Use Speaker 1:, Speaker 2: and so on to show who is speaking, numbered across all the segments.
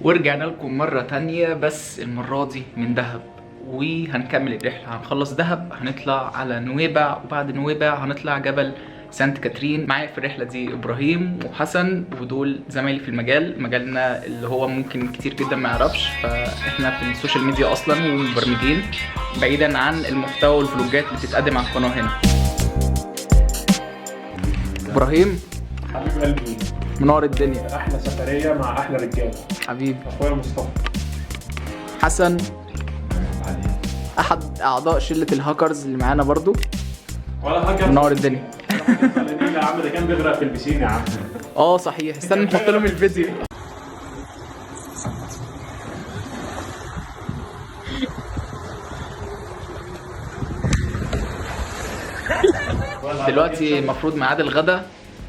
Speaker 1: ورجعنا لكم مرة تانية بس المرة دي من دهب، وهنكمل الرحلة. هنخلص دهب هنطلع على نويبع، وبعد نويبع هنطلع جبل سانت كاترين. معايا في الرحلة دي إبراهيم وحسن، ودول زمايلي في المجال، مجالنا اللي هو ممكن كتير جدا ما يعرفش، فاحنا في السوشيال ميديا أصلا ومبرمجين بعيدا عن المحتوى والفلوجات اللي بتتقدم على القناة هنا. إبراهيم
Speaker 2: حبيب قلبي،
Speaker 1: منور الدنيا.
Speaker 2: احلى سفريه مع احلى رجاله.
Speaker 1: حبيبي
Speaker 2: اخويا مصطفى.
Speaker 1: حسن احد اعضاء شله الهاكرز اللي معانا برضو.
Speaker 2: ولا هاكر،
Speaker 1: منور الدنيا.
Speaker 2: يا عم ده كان بيغرق في البسين يا عم.
Speaker 1: صحيح، استنى نحط لهم الفيديو. دلوقتي المفروض ميعاد الغدا،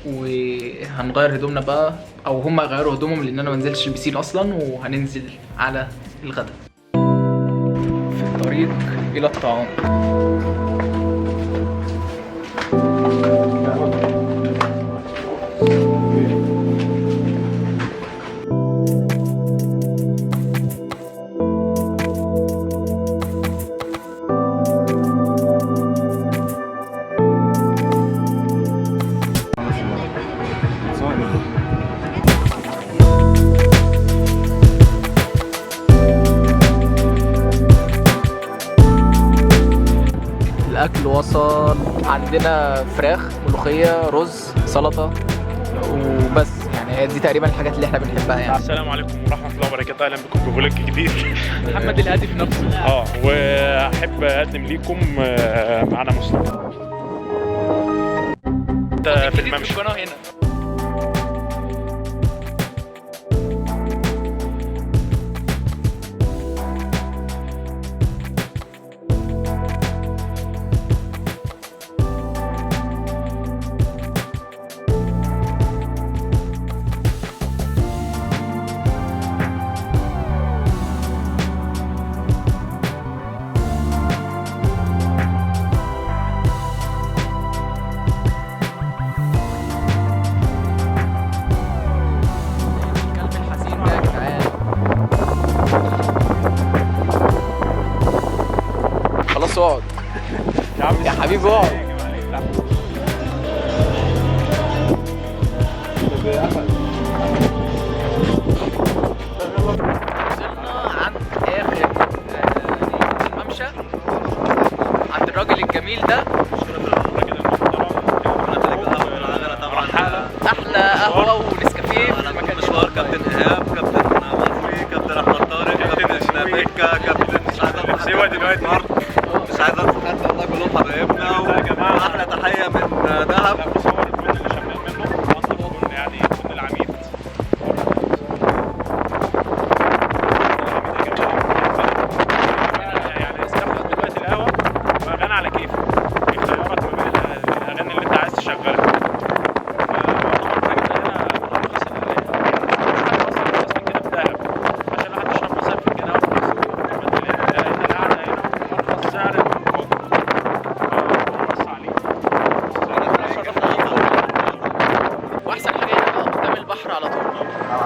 Speaker 1: وهنغير هدومنا بقى، او هم يغيروا هدومهم لان انا ما نزلتش البسين اصلا، وهننزل على الغدا في الطريق الى الطعام. الاكل وصل، عندنا فراخ، ملوخيه، رز، سلطه، وبس. يعني دي تقريبا الحاجات اللي احنا بنحبها يعني.
Speaker 2: السلام عليكم ورحمه الله وبركاته، اهلا بكم في فلوج جديد.
Speaker 1: محمد الهادي في نفسه.
Speaker 2: واحب اقدم ليكم معنا مصطفى في الممشى.
Speaker 1: القناه هنا. خلاص اقعد يا حبيبي، اقعد. وصلنا عند اخر الممشى، عند الراجل الجميل ده. احلى قهوه ونسكافيه في المكان.
Speaker 3: مشوار كابتن ايهاب، كابتن مصري، كابتن احمد طارق، كابتن بكه، كابتن مش عايز اطلع
Speaker 2: سيوة دلوقتي.
Speaker 3: مش عايز اطلع حتى، والله كلهم حبايبنا، واحلى تحيه من دهب.
Speaker 2: اللي شغال منه اصلا يعني يكون العميد. يعني استخدم دلوقتي القهوه واغاني على كيفك، بيخيرك ما بين الاغاني اللي انت عايز تشغلها.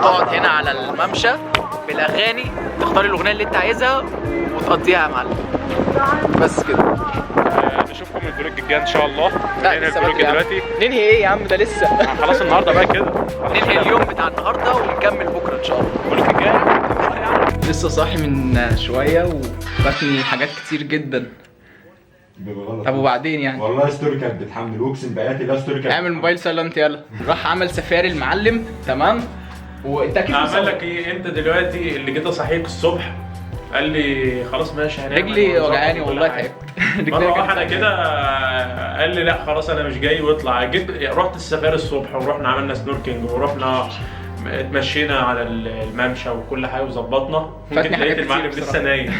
Speaker 1: تقعد هنا على الممشى بالاغاني، تختار الاغنيه اللي انت عايزها وتقضيها يا معلم. بس كده.
Speaker 2: نشوفكم الفلوج الجاي ان شاء الله.
Speaker 1: لا
Speaker 2: ننهي
Speaker 1: لسه
Speaker 2: الفلوج
Speaker 1: بدري.
Speaker 2: دلوقتي.
Speaker 1: ننهي ايه يا عم؟ ده لسه.
Speaker 2: خلاص النهارده بقى كده.
Speaker 1: ننهي اليوم بتاع النهارده ونكمل بكره ان شاء الله.
Speaker 2: الفلوج الجاي.
Speaker 1: لسه صاحي من شويه وباتني حاجات كتير جدا. طب وبعدين يعني؟
Speaker 4: والله ستوري كانت بتحمل، اقسم بآيات الله ستوري كانت.
Speaker 1: اعمل موبايل سايلنت يلا. راح عمل سفاري المعلم، تمام؟ وانت اكيد
Speaker 2: اعمل لك ايه؟ انت دلوقتي اللي جيت اصحيك الصبح قال لي خلاص ماشي هنعمل.
Speaker 1: رجلي وجعاني والله، تعبت.
Speaker 2: مره واحده كده قال لي لا خلاص انا مش جاي واطلع. جيت رحت السفاري الصبح، ورحنا عملنا سنوركينج، ورحنا اتمشينا على الممشى وكل حاجه وظبطنا.
Speaker 1: فاتني حاجات
Speaker 2: لقيت المعلم
Speaker 1: كتير
Speaker 2: لسه نايم.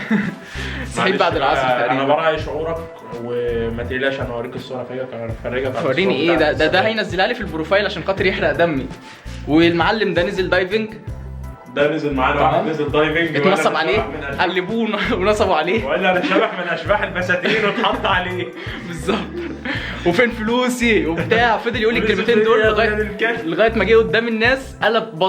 Speaker 1: صحيت بعد العصر تقريبا.
Speaker 2: انا براعي شعورك وما تقلقش، انا هوريك الصوره فيا فرجك.
Speaker 1: وريني ايه ده هينزلها لي في البروفايل عشان خاطر يحرق دمي. والمعلم ده نزل دايفنج
Speaker 2: ده نزل معانا واحد نزل دايفنج
Speaker 1: اتنصب عليه، قلبوه ونصبوا عليه
Speaker 2: وقال انا شبح من اشباح البساتين واتحط عليه.
Speaker 1: بالظبط. وفين فلوسي وبتاع، فضل يقول الكلمتين دول لغايه ما جه قدام الناس قلب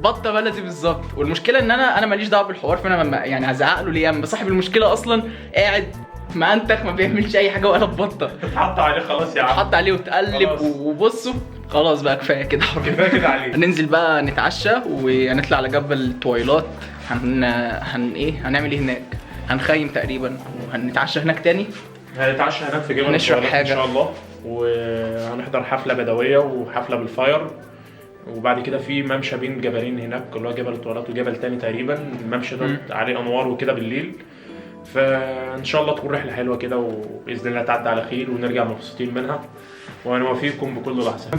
Speaker 1: بطه بلدي بالظبط. والمشكله ان انا ماليش دعوه بالحوار، فانا يعني هزعق له ليه؟ اما صاحب المشكله اصلا قاعد مأنتخ ما بيعملش اي حاجه وقلب بطه.
Speaker 2: اتحط عليه خلاص يا عم،
Speaker 1: اتحط عليه وتقلب. وبصوا خلاص بقى كفايه كده
Speaker 2: كفايه كده عليه.
Speaker 1: هننزل بقى نتعشى وهنطلع على جبل تويلات. هنعمل ايه هناك؟ هنخيم تقريبا وهنتعشى هناك تاني.
Speaker 2: هنتعشى هناك في جبل
Speaker 1: نشرب
Speaker 2: التويلات
Speaker 1: حاجة
Speaker 2: ان شاء الله، وهنحضر حفله بدويه وحفله بالفاير. وبعد كده في ممشى بين جبلين هناك اللي هو جبل التويلات وجبل تاني تقريبا. الممشى ده عليه انوار وكده بالليل، فان شاء الله تكون رحله حلوه كده وباذن الله تعدي على خير ونرجع مبسوطين منها، ونوافيكم بكل لحظه.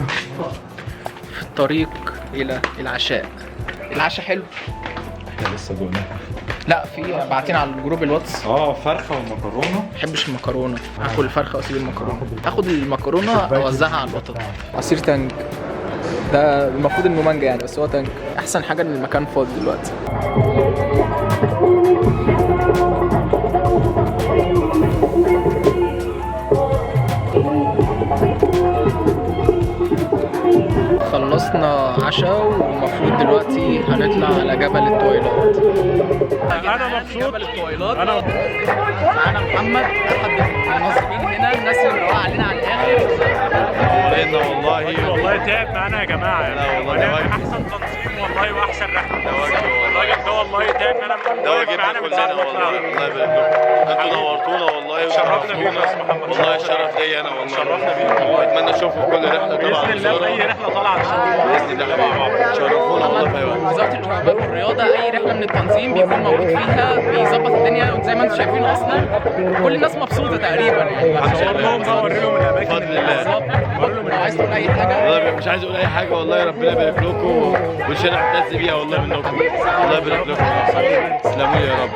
Speaker 1: في الطريق الى العشاء. العشاء حلو.
Speaker 4: احنا لسه جونا.
Speaker 1: لا، في باعتين على الجروب الواتس.
Speaker 4: فرخه ومكرونه.
Speaker 1: ما بحبش المكرونه، هاكل الفرخه واسيب المكرونه. هاخد المكرونه اوزعها على القطط. عصير تانج ده المفروض انه مانجا يعني، بس هو تانج. احسن حاجه ان المكان فاضي دلوقتي. خلصنا عشاء والمفروض دلوقتي هنطلع على جبل التويلات.
Speaker 2: انا مبسوط.
Speaker 1: جبل التويلات معانا محمد احد المنظمين هنا، الناس اللي مروقه علينا على الاخر.
Speaker 2: والله تعب معانا يا جماعه يعني. والله احسن تنظيم والله واحسن رحله. الراجل ده والله تعب معانا من ساعه ما طلعنا.
Speaker 3: الله يبارك لكم، انتوا نورتونا والله
Speaker 2: شرفنا بيكم يا استاذ محمد.
Speaker 3: والله الشرف ليا انا والله.
Speaker 2: شرفنا بيكم.
Speaker 3: اتمنى اشوفكم في كل رحله طبعا.
Speaker 2: باذن الله في اي رحله طالعه ان شاء الله.
Speaker 3: باذن الله شرفونا والله في اي وقت.
Speaker 1: وزاره الشباب والرياضه اي رحله من التنظيم بيكون موجود فيها، بيظبط الدنيا زي ما انتم شايفين. اصلا كل الناس مبسوطه تقريبا يعني.
Speaker 2: هنصور لهم بقى اوري لهم الاماكن.
Speaker 3: بفضل الله.
Speaker 1: لو عايز تقول اي حاجه.
Speaker 3: والله مش عايز اقول اي حاجه والله. ربنا يبارك لكم والشارع اعتز بيها والله منكم. الله يبارك لكم. تسلموا لي يا رب.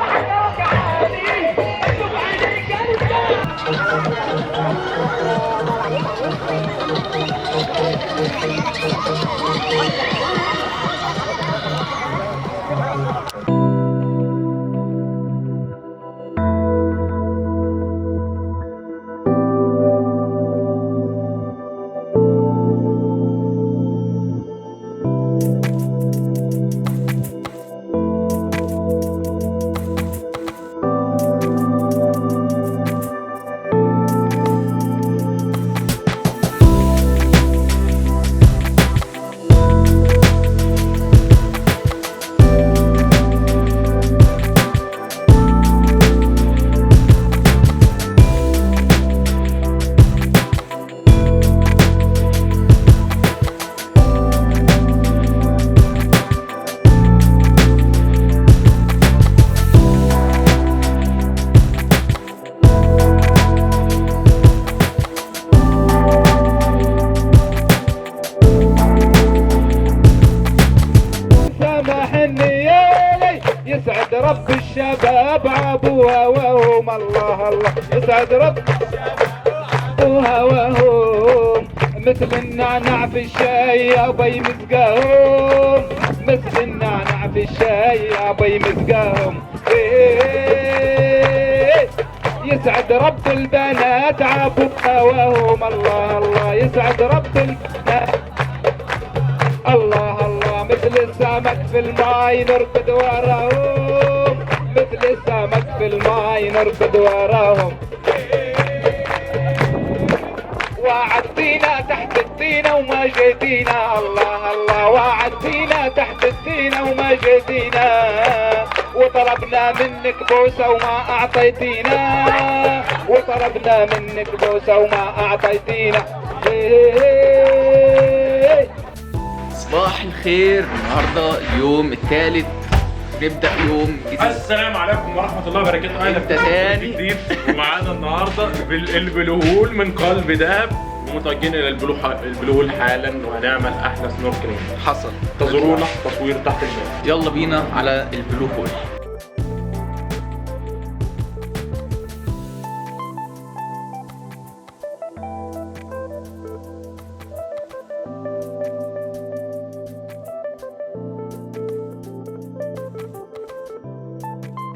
Speaker 5: يسعد رب الشباب عبوها وهم الله الله يسعد رب عبوها وهم مثل النعنع في الشاي يا بي مسقاهم مثل النعنع في الشاي يا بي مسقاهم يسعد رب البنات عبوها وهم الله الله يسعد رب البنات الله الله مثل السمك في الماي نركض وراهم مثل السمك في الماي نركض وراهم وعدينا تحت الطينة وما جيتينا الله الله وعدينا تحت الطينة وما جيتينا وطلبنا منك بوسة وما أعطيتينا وطلبنا منك بوسة وما أعطيتينا
Speaker 1: صباح الخير. النهارده اليوم الثالث، نبدا يوم جديد.
Speaker 2: السلام عليكم ورحمه الله وبركاته. اهلا
Speaker 1: انت تاني
Speaker 2: جديد ومعانا النهارده البلوهول من قلب دهب، ومتوجهين الى البلوهول حالا وهنعمل احلى سنوركلينج.
Speaker 1: حصل.
Speaker 2: انتظرونا تصوير تحت الماء.
Speaker 1: يلا بينا على البلو هول.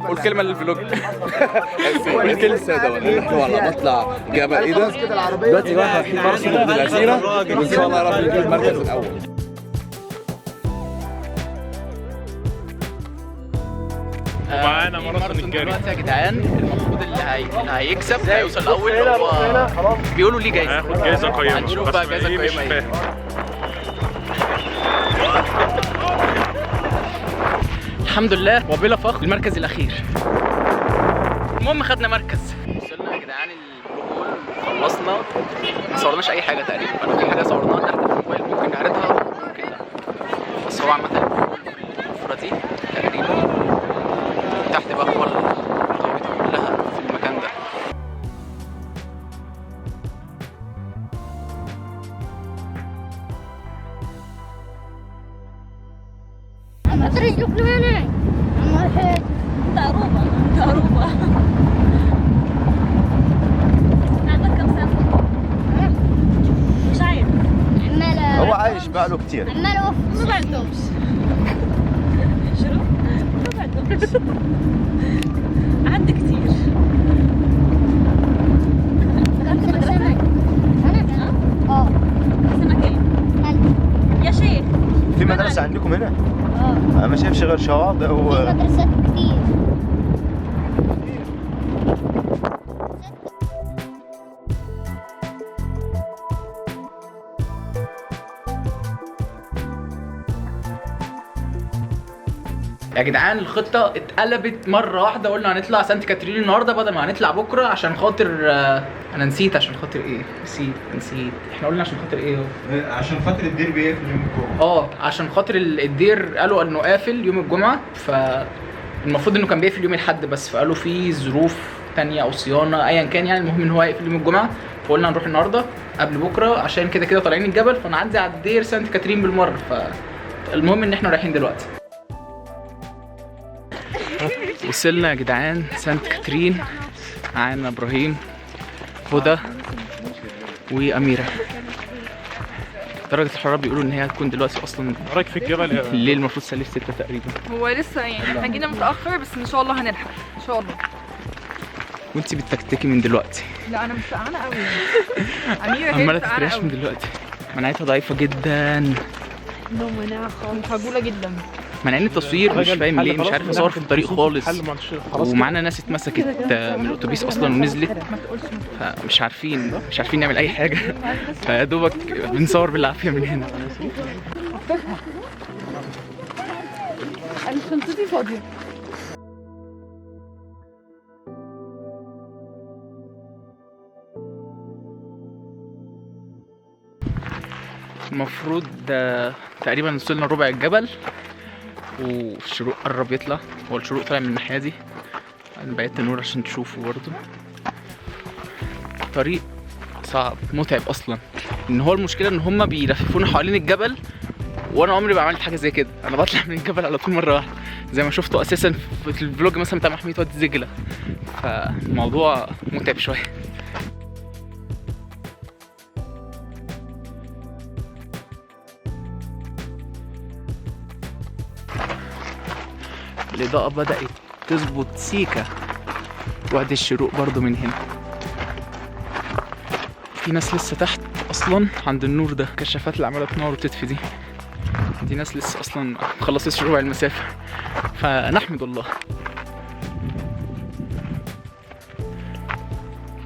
Speaker 1: والكلمه للفلوج.
Speaker 3: قلت للساده والله انتوا على مطلع جبل ايه ده؟ دلوقتي واحد في فرصه ضد الاسيره وان شاء الله رب نجيب المركز الاول.
Speaker 2: ومعانا ماراثون الجري
Speaker 1: دلوقتي يا جدعان، المفروض اللي هيكسب هيوصل الاول. هو بيقولوا ليه جايزه،
Speaker 2: هياخد جايزه قيمه.
Speaker 1: هنشوف بقى جايزه
Speaker 2: مش
Speaker 1: قيمه ايه.
Speaker 2: فاهم.
Speaker 1: الحمد لله وبلا فخر المركز الاخير. المهم خدنا مركز. وصلنا يا جدعان البلو هول، خلصنا. ما صورناش اي حاجه تقريبا، فلو في حاجه صورناها تحت في الموبايل ممكن نعرضها ممكن لا. بس هو عامه البلو هول في الحفره دي تقريبا تحت بقى هو الخريطه كلها في المكان ده.
Speaker 6: رجلك هنا واحد تقروبة عندك كم سنة؟ مش عارف. عمالة
Speaker 3: هو عايش بقاله كتير.
Speaker 6: عمالة ما بعدهمش. شنو؟ ما بعدهمش. عندي كتير. كم سنة؟ أنا؟ سنة كام؟ يا شيخ.
Speaker 3: في مدرسه عندكم هنا؟ انا ما شايفش غير شواطئ
Speaker 6: في مدرسات كتير.
Speaker 1: يا جدعان الخطة اتقلبت مرة واحدة، قلنا هنطلع سانت كاترين النهاردة بدل ما هنطلع بكرة عشان خاطر أنا نسيت عشان خاطر إيه؟ نسيت إحنا قلنا عشان خاطر إيه؟
Speaker 4: عشان خاطر الدير بيقفل يوم الجمعة.
Speaker 1: عشان خاطر الدير قالوا إنه قافل يوم الجمعة، فالمفروض إنه كان بيقفل يوم الأحد بس، فقالوا في ظروف تانية أو صيانة أيا كان يعني، المهم إن هو هيقفل يوم الجمعة، فقلنا هنروح النهاردة قبل بكرة عشان كده كده طالعين الجبل، فنعدي على الدير سانت كاترين بالمرة، فالمهم إن إحنا رايحين دلوقتي. وصلنا يا جدعان سانت كاترين، معانا ابراهيم هدى واميره. درجه الحراره بيقولوا ان هي هتكون دلوقتي اصلا
Speaker 2: رايك في الجبل
Speaker 1: الليل المفروض سالب 6 تقريبا.
Speaker 7: هو لسه يعني احنا جينا متاخر بس ان شاء الله هنلحق ان شاء الله.
Speaker 1: وانتي بتكتكي من دلوقتي؟
Speaker 7: لا انا مش سقعانه قوي يعني. اميره هي
Speaker 1: عماله
Speaker 7: سقعانه
Speaker 1: تترعش من
Speaker 7: قوي.
Speaker 1: دلوقتي، مناعتها ضعيفه جدا.
Speaker 7: نو مناعه خالص، خجوله جدا.
Speaker 1: مانعين التصوير، مش فاهم ليه، مش عارف اصور في الطريق خالص.
Speaker 2: خلاص.
Speaker 1: ومعانا ناس اتمسكت من الاتوبيس اصلا ونزلت، فمش عارفين نعمل اي حاجه، فيا دوبك بنصور بالعافيه من هنا.
Speaker 7: انا شنطتي فاضيه.
Speaker 1: المفروض تقريبا وصلنا ربع الجبل والشروق قرب يطلع. هو الشروق طالع من الناحيه دي، انا بعدت النور عشان تشوفوا برضو. طريق صعب متعب اصلا، ان هو المشكله ان هما بيلففونا حوالين الجبل، وانا عمري ما عملت حاجه زي كده. انا بطلع من الجبل على طول مره واحده زي ما شفتوا اساسا في الفلوج مثلا بتاع محمية وادي دجله، فالموضوع متعب شويه. الإضاءة بدأت تظبط سيكا، وادي الشروق برضو من هنا. في ناس لسه تحت أصلا عند النور ده، كشافات اللي عمالة تنور وتطفي دي ناس لسه أصلا مخلصتش ربع المسافة، فنحمد الله.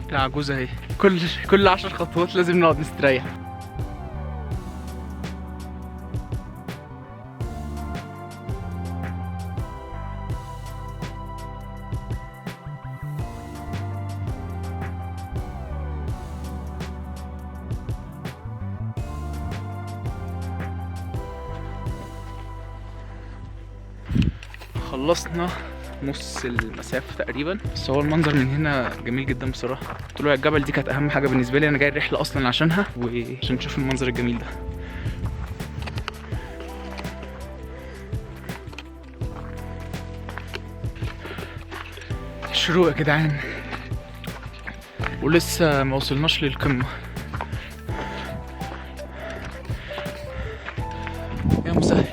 Speaker 1: العجوزة اهي، كل 10 خطوات لازم نقعد نستريح. خلصنا نص المسافة تقريبا، بس هو المنظر من هنا جميل جدا بصراحة. طلوع الجبل دي كانت أهم حاجة بالنسبة لي، أنا جاي الرحلة أصلا عشانها وعشان نشوف المنظر الجميل ده. الشروق يا جدعان، ولسه ما وصلناش للقمة. يا مسهل.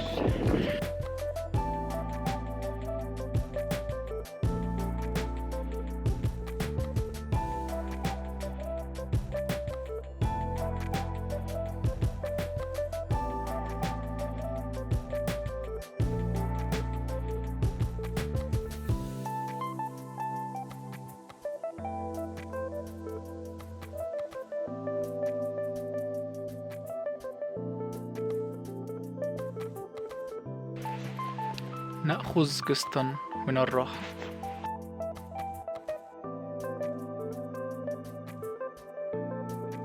Speaker 1: نأخذ قسطا من الراحة.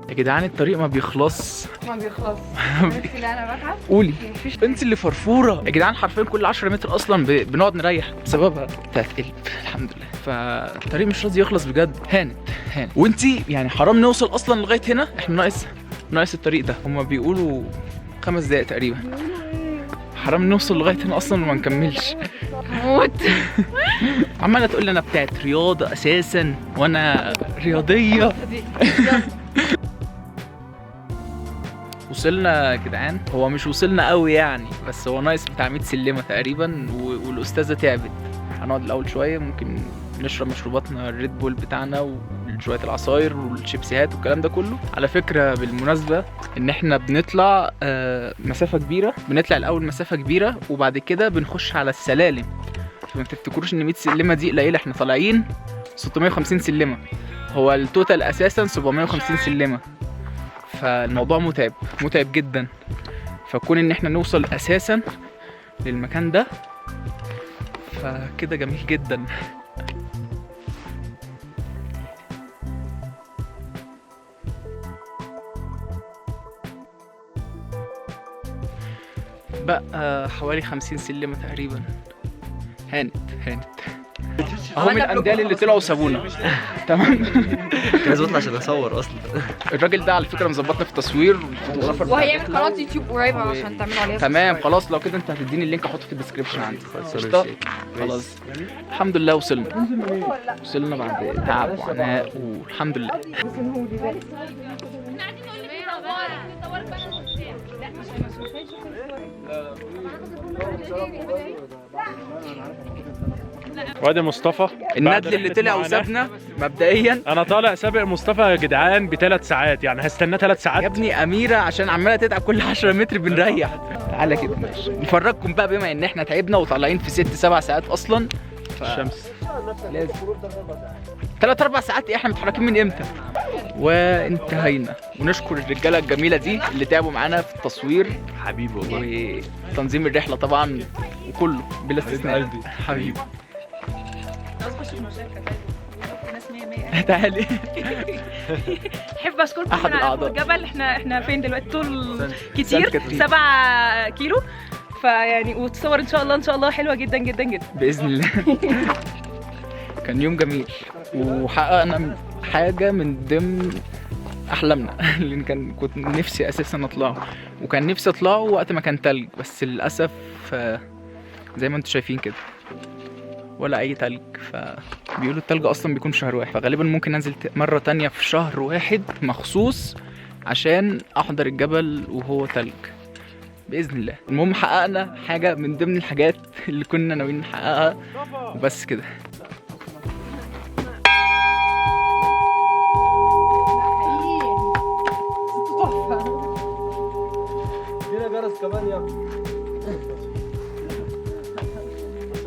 Speaker 1: يا جدعان الطريق ما بيخلص.
Speaker 7: ما بيخلص. انا بتعب.
Speaker 1: قولي انت اللي فرفوره يا جدعان، حرفيا كل 10 متر اصلا بنقعد نريح بسببها بتاعت قلب. الحمد لله. فالطريق مش راضي يخلص بجد. هانت وانت يعني حرام نوصل اصلا لغايه هنا. احنا ناقص الطريق ده. هما بيقولوا 5 دقايق تقريبا. حرام نوصل لغايه هنا اصلا وما نكملش.
Speaker 7: موت.
Speaker 1: عماله تقول لي انا بتاعت رياضه اساسا وانا رياضيه. وصلنا يا جدعان. هو مش وصلنا قوي يعني، بس هو ناقص بتاع 100 سلمه تقريبا والاستاذه تعبت. هنقعد الاول شويه، ممكن نشرب مشروباتنا الريد بول بتاعنا وشويه العصاير والشيبسيهات والكلام ده كله. على فكره بالمناسبه ان احنا بنطلع مسافه كبيره، بنطلع الاول مسافه كبيره وبعد كده بنخش على السلالم. فما تفتكروش ان 100 سلمه دي قليله، احنا طالعين 650 سلمه. هو التوتال اساسا 750 سلمه. فالموضوع متعب جدا. فكون ان احنا نوصل اساسا للمكان ده فكده جميل جدا. بقى حوالي 50 سلمة تقريبا. هانت اهو من الاندال اللي طلعوا وسابونا. تمام.
Speaker 8: لازم اطلع عشان اصور اصلا.
Speaker 1: الراجل ده على فكره مظبطنا في التصوير
Speaker 7: وهيعمل قناه يوتيوب قريبه عشان تعملوا عليها.
Speaker 1: تمام خلاص. لو كده انت هتديني اللينك احطه في الديسكربشن عندي. خلاص الحمد لله وصلنا بعد تعب وعناء والحمد لله.
Speaker 2: وادي مصطفى
Speaker 1: الندل اللي طلع وسابنا مبدئيا.
Speaker 2: انا طالع سابق مصطفى يا جدعان ب3 ساعات، يعني هستناه 3 ساعات
Speaker 1: يا ابني اميره عشان عماله تتعب كل 10 متر بنريح. تعالى كده ماشي نفرجكم بقى بما ان احنا تعبنا وطالعين في 6-7 ساعات اصلا.
Speaker 2: الشمس
Speaker 1: لازم 3-4 ساعات. احنا متحركين من امتى؟ وانتهينا. ونشكر الرجاله الجميله دي اللي تعبوا معانا في التصوير
Speaker 8: حبيبي والله،
Speaker 1: وتنظيم الرحله طبعا وكله بلا استثناء. حبيبي تعالي.
Speaker 7: احب اشكركم
Speaker 1: أحد
Speaker 7: على
Speaker 1: الأعضاء.
Speaker 7: الجبل. احنا فين دلوقتي؟ طول كتير 7 كيلو. فيعني وتصور ان شاء الله حلوه جدا جدا جدا
Speaker 1: باذن الله. كان يوم جميل وحققنا حاجه من ضمن احلامنا اللي كنت نفسي اساسا اطلعه، وكان نفسي اطلعه وقت ما كان تلج، بس للاسف زي ما انتم شايفين كده ولا اي تلج. فبيقولوا التلج اصلا بيكون شهر واحد، فغالبا ممكن انزل مره تانية في شهر واحد مخصوص عشان احضر الجبل وهو تلج باذن الله. المهم حققنا حاجه من ضمن الحاجات اللي كنا ناويين نحققها وبس كده.
Speaker 3: هنا جرس كمان يا ابني.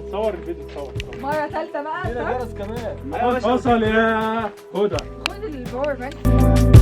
Speaker 2: تصور الفيديو، تصور
Speaker 7: مره ثالثه بقى.
Speaker 3: هنا جرس كمان.
Speaker 2: وصل يا هدى.
Speaker 7: خد الباور بانك.